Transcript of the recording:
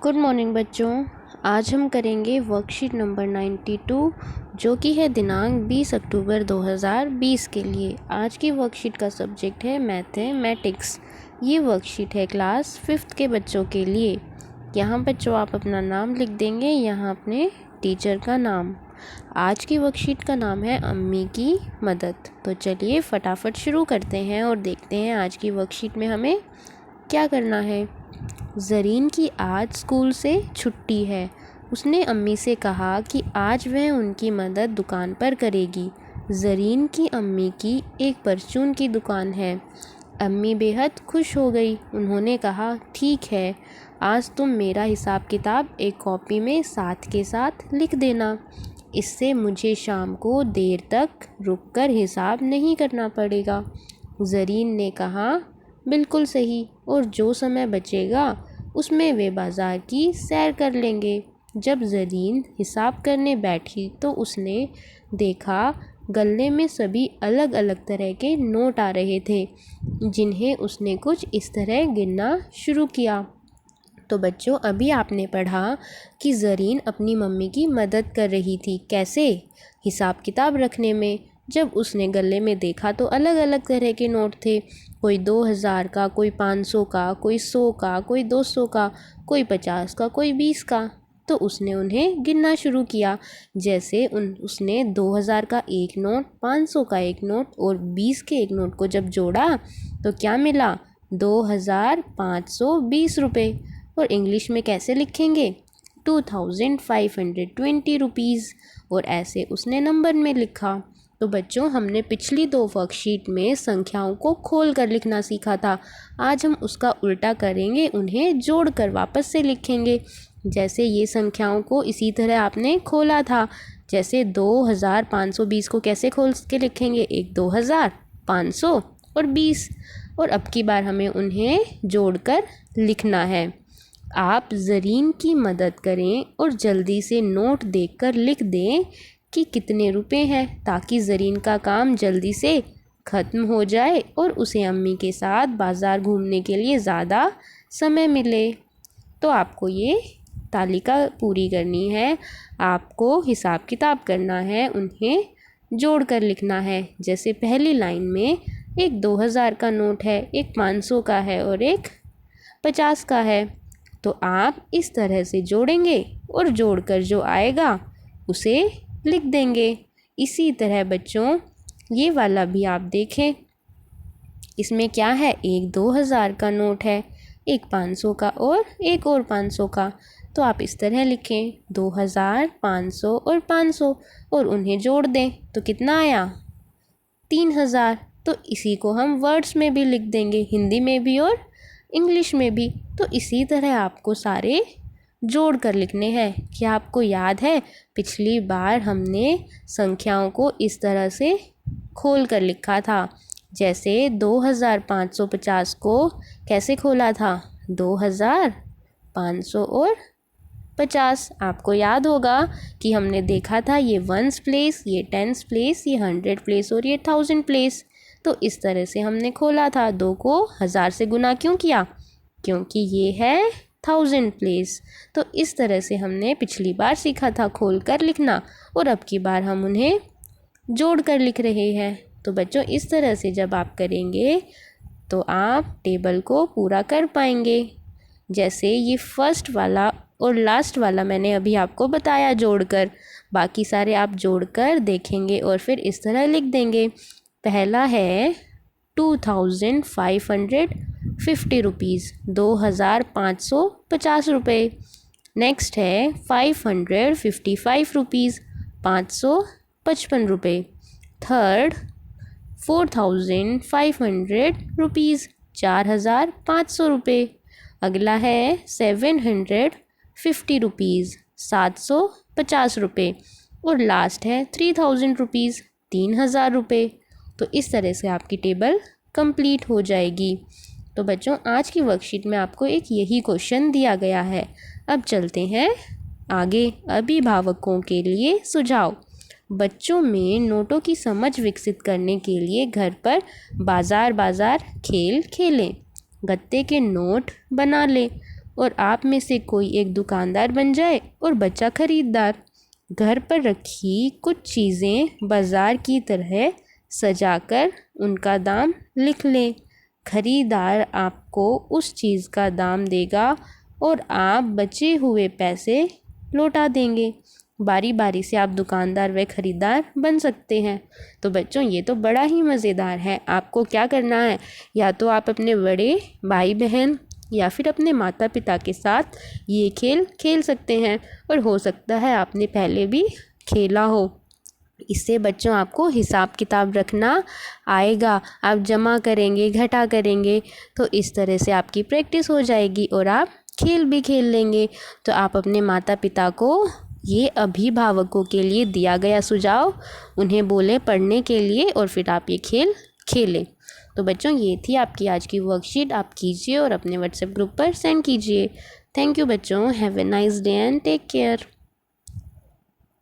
Good morning बच्चों। आज हम करेंगे वर्कशीट नंबर 92 जो कि है दिनांक 20 अक्टूबर 2020 के लिए। आज की वर्कशीट का सब्जेक्ट है मैथमेटिक्स। ये वर्कशीट है क्लास 5th के बच्चों के लिए। यहाँ बच्चों आप अपना नाम लिख देंगे, यहाँ अपने टीचर का नाम। आज की वर्कशीट का नाम है अम्मी की मदद। तो चलिए फटाफट शुरू करते हैं और देखते हैं आज की वर्कशीट में हमें क्या करना है। ज़रीन की आज स्कूल से छुट्टी है। उसने अम्मी से कहा कि आज वह उनकी मदद दुकान पर करेगी। ज़रीन की अम्मी की एक परचून की दुकान है। अम्मी बेहद खुश हो गई। उन्होंने कहा, ठीक है, आज तुम मेरा हिसाब किताब एक कॉपी में साथ के साथ लिख देना। इससे मुझे शाम को देर तक रुककर हिसाब नहीं करना पड़ेगा। ज़रीन ने कहा, बिल्कुल सही, और जो समय बचेगा उसमें वे बाज़ार की सैर कर लेंगे। जब ज़रीन हिसाब करने बैठी तो उसने देखा गल्ले में सभी अलग अलग तरह के नोट आ रहे थे, जिन्हें उसने कुछ इस तरह गिनना शुरू किया। तो बच्चों अभी आपने पढ़ा कि ज़रीन अपनी मम्मी की मदद कर रही थी। कैसे? हिसाब किताब रखने में। जब उसने गले में देखा तो अलग अलग तरह के नोट थे। कोई 2000 का, कोई 500 का, कोई 100 का, कोई 200 का, कोई 50 का, कोई 20 का। तो उसने उन्हें गिनना शुरू किया। जैसे उसने 2000 का एक नोट, 500 का एक नोट और 20 के एक नोट को जब जोड़ा तो क्या मिला? 2520 रुपये। और इंग्लिश में कैसे लिखेंगे? 2520 रुपीज़। और ऐसे उसने नंबर में लिखा। तो बच्चों हमने पिछली 2 वर्कशीट में संख्याओं को खोल कर लिखना सीखा था। आज हम उसका उल्टा करेंगे, उन्हें जोड़कर वापस से लिखेंगे। जैसे ये संख्याओं को इसी तरह आपने खोला था। जैसे 2520 को कैसे खोल के लिखेंगे? एक 2000, 500 और 20। और अब की बार हमें उन्हें जोड़कर लिखना है। आप ज़रीन की मदद करें और जल्दी से नोट देखकर लिख दें कि कितने रुपए हैं, ताकि ज़रीन का काम जल्दी से ख़त्म हो जाए और उसे अम्मी के साथ बाज़ार घूमने के लिए ज़्यादा समय मिले। तो आपको ये तालिका पूरी करनी है, आपको हिसाब किताब करना है, उन्हें जोड़कर लिखना है। जैसे पहली लाइन में एक 2000 का नोट है, एक 500 का है और एक 50 का है। तो आप इस तरह से जोड़ेंगे और जोड़कर जो आएगा उसे लिख देंगे। इसी तरह बच्चों ये वाला भी आप देखें, इसमें क्या है? एक 2000 का नोट है, एक 500 का और एक और 500 का। तो आप इस तरह लिखें 2000, 500 और 500 और उन्हें जोड़ दें तो कितना आया? 3000। तो इसी को हम वर्ड्स में भी लिख देंगे, हिंदी में भी और इंग्लिश में भी। तो इसी तरह आपको सारे जोड़ कर लिखने हैं। क्या आपको याद है पिछली बार हमने संख्याओं को इस तरह से खोल कर लिखा था? जैसे 2550 को कैसे खोला था? 2000, 500 और 50। आपको याद होगा कि हमने देखा था ये 1s प्लेस, ये 10s प्लेस, ये 100 प्लेस और ये 1000 प्लेस। तो इस तरह से हमने खोला था। 2 को 1000 से गुना क्यों किया? क्योंकि ये है 1000 प्लेस। तो इस तरह से हमने पिछली बार सीखा था खोल कर लिखना, और अब की बार हम उन्हें जोड़ कर लिख रहे हैं। तो बच्चों इस तरह से जब आप करेंगे तो आप टेबल को पूरा कर पाएंगे। जैसे ये फर्स्ट वाला और लास्ट वाला मैंने अभी आपको बताया जोड़कर, बाकी सारे आप जोड़कर देखेंगे और फिर इस तरह लिख देंगे। पहला है 2550 रुपीज़, 2550 रुपये। नेक्स्ट है 555 रुपीज़, 555 रुपये। थर्ड 4500 रुपीज़, 4500 रुपये। अगला है 750 रुपीज़, 750 रुपये। और लास्ट है 3000 रुपीज़, 3000 रुपये। तो इस तरह से आपकी टेबल कंप्लीट हो जाएगी। तो बच्चों आज की वर्कशीट में आपको एक यही क्वेश्चन दिया गया है। अब चलते हैं आगे। अभिभावकों के लिए सुझाव। बच्चों में नोटों की समझ विकसित करने के लिए घर पर बाज़ार खेल खेलें। गत्ते के नोट बना लें। और आप में से कोई एक दुकानदार बन जाए और बच्चा खरीदार। घर पर रखी कुछ चीज़ें बाजार की तरह सजाकर उनका दाम लिख लें। खरीदार आपको उस चीज़ का दाम देगा और आप बचे हुए पैसे लौटा देंगे। बारी बारी से आप दुकानदार व खरीदार बन सकते हैं। तो बच्चों, ये तो बड़ा ही मज़ेदार है। आपको क्या करना है, या तो आप अपने बड़े भाई बहन या फिर अपने माता पिता के साथ ये खेल खेल सकते हैं, और हो सकता है आपने पहले भी खेला हो। इससे बच्चों आपको हिसाब किताब रखना आएगा। आप जमा करेंगे, घटा करेंगे, तो इस तरह से आपकी प्रैक्टिस हो जाएगी और आप खेल भी खेल लेंगे। तो आप अपने माता पिता को ये अभिभावकों के लिए दिया गया सुझाव उन्हें बोलें पढ़ने के लिए, और फिर आप ये खेल खेलें। तो बच्चों, ये थी आपकी आज की वर्कशीट। आप कीजिए और अपने व्हाट्सएप ग्रुप पर सेंड कीजिए। थैंक यू बच्चों। Have a nice day and take care.